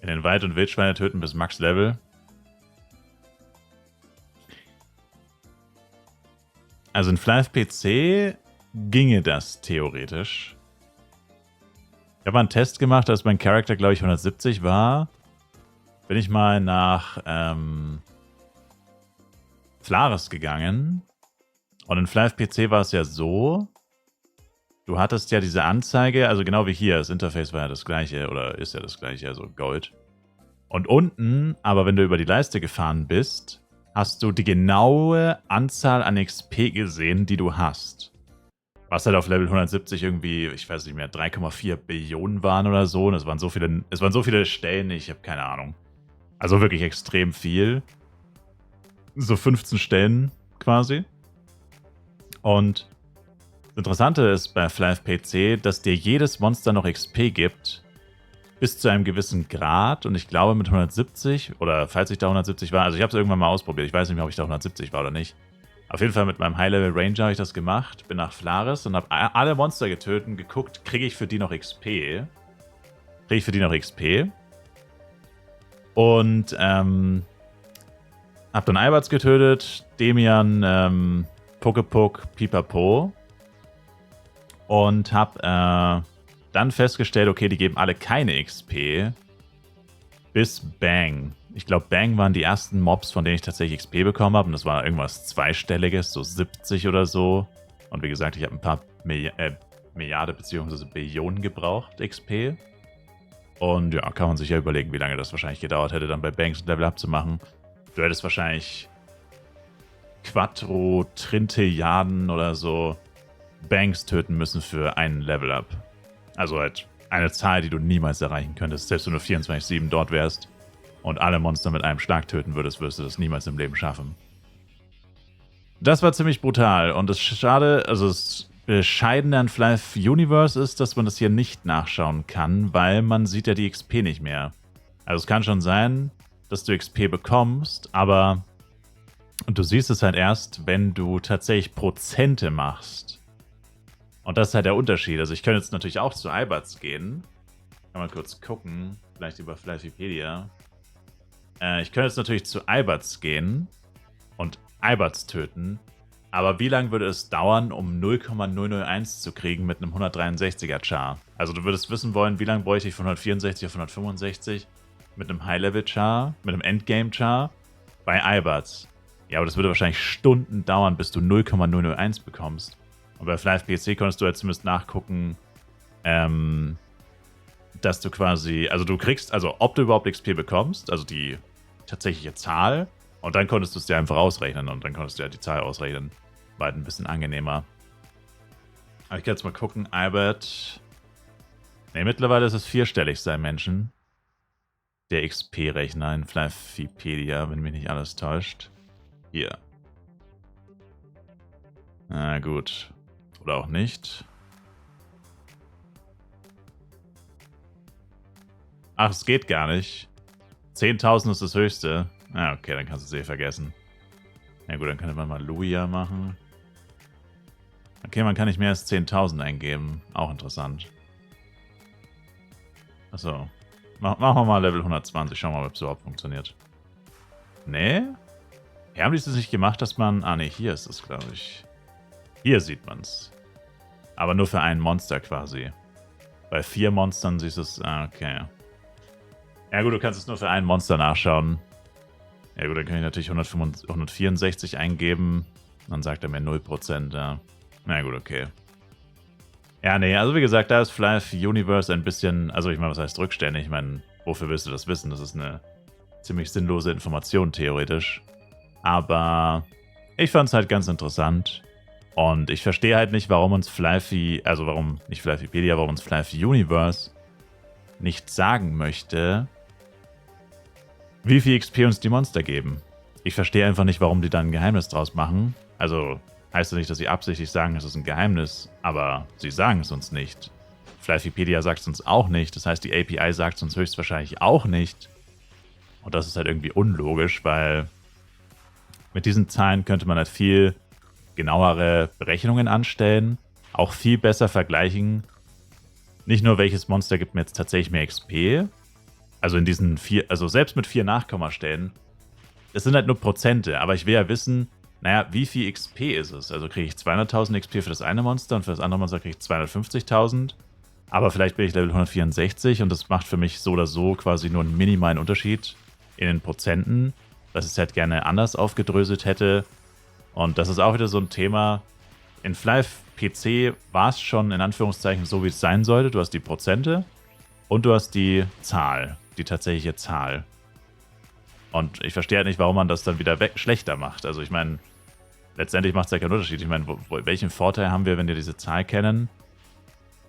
In den Wald- und Wildschweine töten bis Max-Level. Also in Flive PC ginge das theoretisch. Ich habe mal einen Test gemacht, als mein Charakter, glaube ich, 170 war. Bin ich mal nach Flares gegangen. Und in Flive PC war es ja so, du hattest ja diese Anzeige, also genau wie hier, das Interface war ja das gleiche oder ist ja das gleiche, also Gold. Und unten, aber wenn du über die Leiste gefahren bist, hast du die genaue Anzahl an XP gesehen, die du hast. Was halt auf Level 170 irgendwie, ich weiß nicht mehr, 3,4 Billionen waren oder so. Und es waren so viele Stellen, ich habe keine Ahnung. Also wirklich extrem viel. So 15 Stellen quasi. Und das Interessante ist bei Flive PC, dass dir jedes Monster noch XP gibt, bis zu einem gewissen Grad. Und ich glaube mit 170, oder falls ich da 170 war, also ich habe es irgendwann mal ausprobiert, ich weiß nicht mehr, ob ich da 170 war oder nicht. Auf jeden Fall mit meinem High-Level Ranger habe ich das gemacht, bin nach Flares und habe alle Monster getötet und geguckt, kriege ich für die noch XP. Und hab dann Alberts getötet, Demian, Pokepok, Pipapo. Und hab dann festgestellt, okay, die geben alle keine XP. Bis Bang. Ich glaube, Bang waren die ersten Mobs, von denen ich tatsächlich XP bekommen habe. Und das war irgendwas Zweistelliges, so 70 oder so. Und wie gesagt, ich habe ein paar Milliarden bzw. Billionen gebraucht, XP. Und ja, kann man sich ja überlegen, wie lange das wahrscheinlich gedauert hätte, dann bei Bangs ein Level-Up zu machen. Du hättest wahrscheinlich Quattro-Trintilliarden oder so Banks töten müssen für einen Level-Up. Also halt eine Zahl, die du niemals erreichen könntest. Selbst wenn du 24/7 dort wärst und alle Monster mit einem Schlag töten würdest, wirst du das niemals im Leben schaffen. Das war ziemlich brutal. Und das Schade, also das Bescheidene an Flive Universe ist, dass man das hier nicht nachschauen kann, weil man sieht ja die XP nicht mehr. Also es kann schon sein, dass du XP bekommst, aber du siehst es halt erst, wenn du tatsächlich Prozente machst. Und das ist halt der Unterschied. Also ich könnte jetzt natürlich auch zu Alberts gehen. Kann mal kurz gucken. Vielleicht über Flivepedia. Ich könnte jetzt natürlich zu Alberts gehen und Alberts töten. Aber wie lange würde es dauern, um 0,001 zu kriegen mit einem 163er Char? Also du würdest wissen wollen, wie lange bräuchte ich von 164 auf 165 mit einem High-Level Char, mit einem Endgame Char bei Alberts. Ja, aber das würde wahrscheinlich Stunden dauern, bis du 0,001 bekommst. Und bei Flive PC konntest du halt zumindest nachgucken, dass du quasi, also du kriegst, also ob du überhaupt XP bekommst, also die tatsächliche Zahl, und dann konntest du es dir einfach ausrechnen und dann konntest du ja die Zahl ausrechnen. War halt ein bisschen angenehmer. Aber ich kann jetzt mal gucken, Albert. Ne, mittlerweile ist es vierstellig sein Menschen. Der XP-Rechner in Flivepedia, wenn mich nicht alles täuscht. Hier. Na gut. Oder auch nicht. Ach, es geht gar nicht. 10.000 ist das höchste. Ah, okay, dann kannst du es eh vergessen. Ja gut, dann könnte man mal Luia machen. Okay, man kann nicht mehr als 10.000 eingeben. Auch interessant. Achso. Machen wir mal Level 120. Schauen wir mal, ob es überhaupt funktioniert. Nee? Ja, haben die es nicht gemacht, dass man... Ah, nee, hier ist es, glaube ich. Hier sieht man es. Aber nur für ein Monster quasi. Bei 4 Monstern siehst du es... Ah, okay. Ja gut, du kannst es nur für ein Monster nachschauen. Ja gut, dann kann ich natürlich 164 eingeben. Dann sagt er mir 0%, ja. Na gut, okay. Ja, nee, also wie gesagt, da ist Flive Universe ein bisschen... Also ich meine, was heißt rückständig? Ich meine, wofür willst du das wissen? Das ist eine ziemlich sinnlose Information, theoretisch. Aber ich fand es halt ganz interessant. Und ich verstehe halt nicht, warum uns Flive... Also warum nicht Flivepedia, warum uns Flive Universe nicht sagen möchte, wie viel XP uns die Monster geben. Ich verstehe einfach nicht, warum die dann ein Geheimnis draus machen. Also heißt das nicht, dass sie absichtlich sagen, es ist ein Geheimnis, aber sie sagen es uns nicht. Flivepedia sagt es uns auch nicht. Das heißt, die API sagt es uns höchstwahrscheinlich auch nicht. Und das ist halt irgendwie unlogisch, weil mit diesen Zahlen könnte man halt viel genauere Berechnungen anstellen, auch viel besser vergleichen. Nicht nur, welches Monster gibt mir jetzt tatsächlich mehr XP, Also in diesen 4, also selbst mit 4 Nachkommastellen, es sind halt nur Prozente, aber ich will ja wissen, naja, wie viel XP ist es? Also kriege ich 200.000 XP für das eine Monster und für das andere Monster kriege ich 250.000. Aber vielleicht bin ich Level 164 und das macht für mich so oder so quasi nur einen minimalen Unterschied in den Prozenten, dass ich es halt gerne anders aufgedröselt hätte. Und das ist auch wieder so ein Thema. In Flive PC war es schon in Anführungszeichen so, wie es sein sollte. Du hast die Prozente und du hast die Zahl, die tatsächliche Zahl. Und ich verstehe halt nicht, warum man das dann wieder schlechter macht. Also ich meine, letztendlich macht es ja keinen Unterschied. Ich meine, welchen Vorteil haben wir, wenn wir diese Zahl kennen?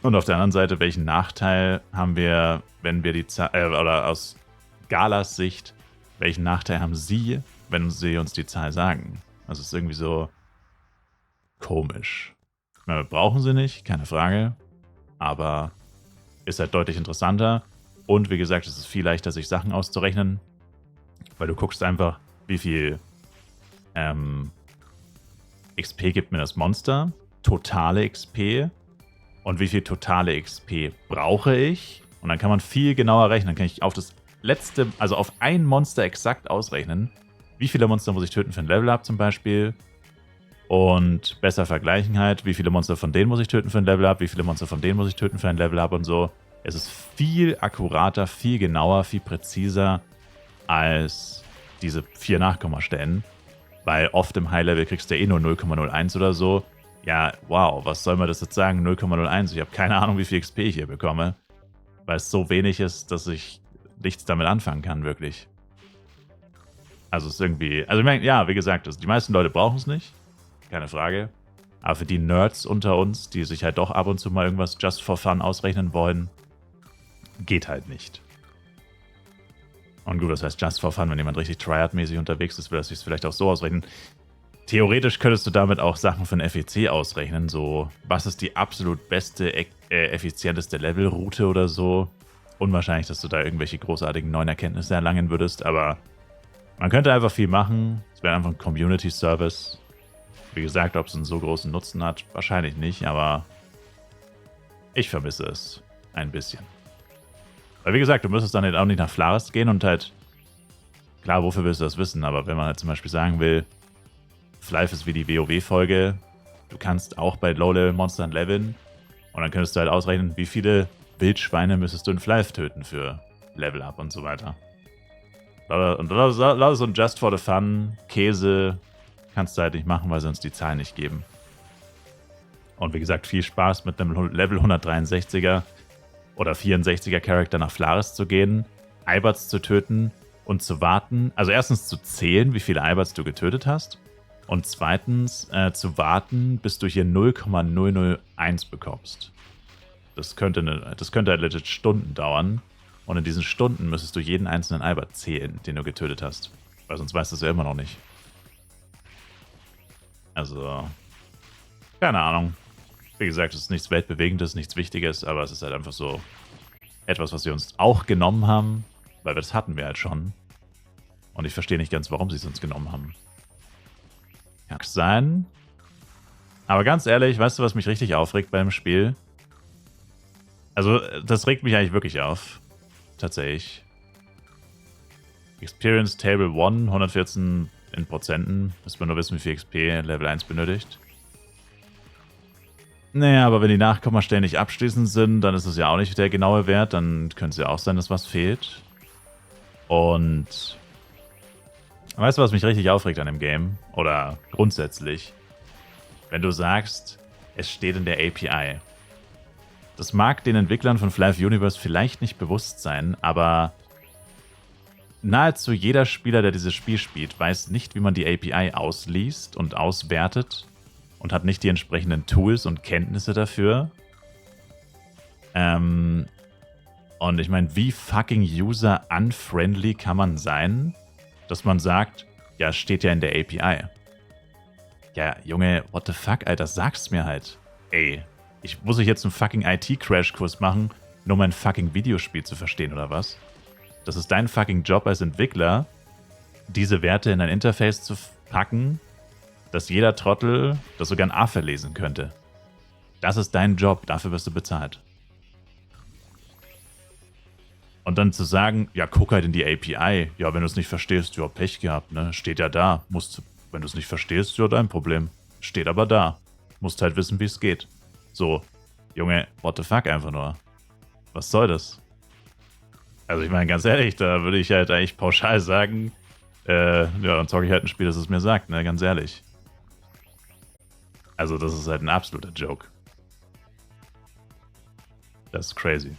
Und auf der anderen Seite, welchen Nachteil haben wir, wenn wir die Zahl, oder aus Galas Sicht, welchen Nachteil haben sie, wenn sie uns die Zahl sagen? Also es ist irgendwie so komisch. Ich meine, wir brauchen sie nicht, keine Frage. Aber ist halt deutlich interessanter. Und wie gesagt, es ist viel leichter, sich Sachen auszurechnen. Weil du guckst einfach, wie viel XP gibt mir das Monster, totale XP und wie viel totale XP brauche ich. Und dann kann man viel genauer rechnen. Dann kann ich auf das letzte, also auf ein Monster exakt ausrechnen, wie viele Monster muss ich töten für ein Level-Up zum Beispiel. Und besser vergleichen halt, wie viele Monster von denen muss ich töten für ein Level-Up, wie viele Monster von denen muss ich töten für ein Level-Up und so. Es ist viel akkurater, viel genauer, viel präziser als diese 4 Nachkommastellen. Weil oft im High-Level kriegst du eh nur 0,01 oder so. Ja, wow, was soll man das jetzt sagen? 0,01. Ich habe keine Ahnung, wie viel XP ich hier bekomme. Weil es so wenig ist, dass ich nichts damit anfangen kann, wirklich. Also es ist irgendwie... Also ich meine, ja, wie gesagt, die meisten Leute brauchen es nicht. Keine Frage. Aber für die Nerds unter uns, die sich halt doch ab und zu mal irgendwas just for fun ausrechnen wollen, geht halt nicht. Und gut, das heißt just for fun, wenn jemand richtig Triad-mäßig unterwegs ist, will er sich vielleicht auch so ausrechnen. Theoretisch könntest du damit auch Sachen für ein FEC ausrechnen, so was ist die absolut beste, effizienteste Levelroute oder so. Unwahrscheinlich, dass du da irgendwelche großartigen neuen Erkenntnisse erlangen würdest, aber man könnte einfach viel machen. Es wäre einfach ein Community-Service. Wie gesagt, ob es einen so großen Nutzen hat, wahrscheinlich nicht, aber ich vermisse es ein bisschen. Weil wie gesagt, du müsstest dann halt auch nicht nach Flaris gehen und halt, klar, wofür willst du das wissen, aber wenn man halt zum Beispiel sagen will, Flive ist wie die WoW-Folge, du kannst auch bei Low-Level-Monstern leveln und dann könntest du halt ausrechnen, wie viele Wildschweine müsstest du in Flive töten für Level-Up und so weiter. Und das ist so ein Just for the Fun, Käse, kannst du halt nicht machen, weil sie uns die Zahlen nicht geben. Und wie gesagt, viel Spaß mit einem Level 163er oder 64er Charakter nach Flaris zu gehen, Eiberts zu töten und zu warten. Also erstens zu zählen, wie viele Eiberts du getötet hast. Und zweitens zu warten, bis du hier 0,001 bekommst. Das könnte halt legit Stunden dauern. Und in diesen Stunden müsstest du jeden einzelnen Eibert zählen, den du getötet hast. Weil sonst weißt du es ja immer noch nicht. Also, keine Ahnung. Wie gesagt, es ist nichts Weltbewegendes, nichts Wichtiges, aber es ist halt einfach so etwas, was sie uns auch genommen haben, weil das hatten wir halt schon. Und ich verstehe nicht ganz, warum sie es uns genommen haben. Kann sein. Aber ganz ehrlich, weißt du, was mich richtig aufregt beim Spiel? Also, das regt mich eigentlich wirklich auf. Tatsächlich. Experience Table 1, 114 in Prozenten. Müssen wir nur wissen, wie viel XP Level 1 benötigt. Naja, aber wenn die Nachkommastellen nicht abschließend sind, dann ist es ja auch nicht der genaue Wert. Dann könnte es ja auch sein, dass was fehlt. Und weißt du, was mich richtig aufregt an dem Game? Oder grundsätzlich? Wenn du sagst, es steht in der API. Das mag den Entwicklern von Flive Universe vielleicht nicht bewusst sein, aber nahezu jeder Spieler, der dieses Spiel spielt, weiß nicht, wie man die API ausliest und auswertet und hat nicht die entsprechenden Tools und Kenntnisse dafür. Und ich meine, wie fucking user-unfriendly kann man sein, dass man sagt, ja, steht ja in der API. Ja, Junge, what the fuck, Alter, sag's mir halt. Ey, muss ich jetzt einen fucking IT-Crash-Kurs machen, nur mein fucking Videospiel zu verstehen, oder was? Das ist dein fucking Job als Entwickler, diese Werte in ein Interface zu packen, dass jeder Trottel das sogar in A verlesen könnte. Das ist dein Job, dafür wirst du bezahlt. Und dann zu sagen, ja, guck halt in die API. Ja, wenn du es nicht verstehst, ja, Pech gehabt, ne? Steht ja da. Wenn du es nicht verstehst, ja, dein Problem. Steht aber da. Musst halt wissen, wie es geht. So, Junge, what the fuck einfach nur. Was soll das? Also ich meine, ganz ehrlich, da würde ich halt eigentlich pauschal sagen, ja, dann zocke ich halt ein Spiel, das es mir sagt, ne? Ganz ehrlich. Also das ist halt ein absoluter Joke. Das ist crazy.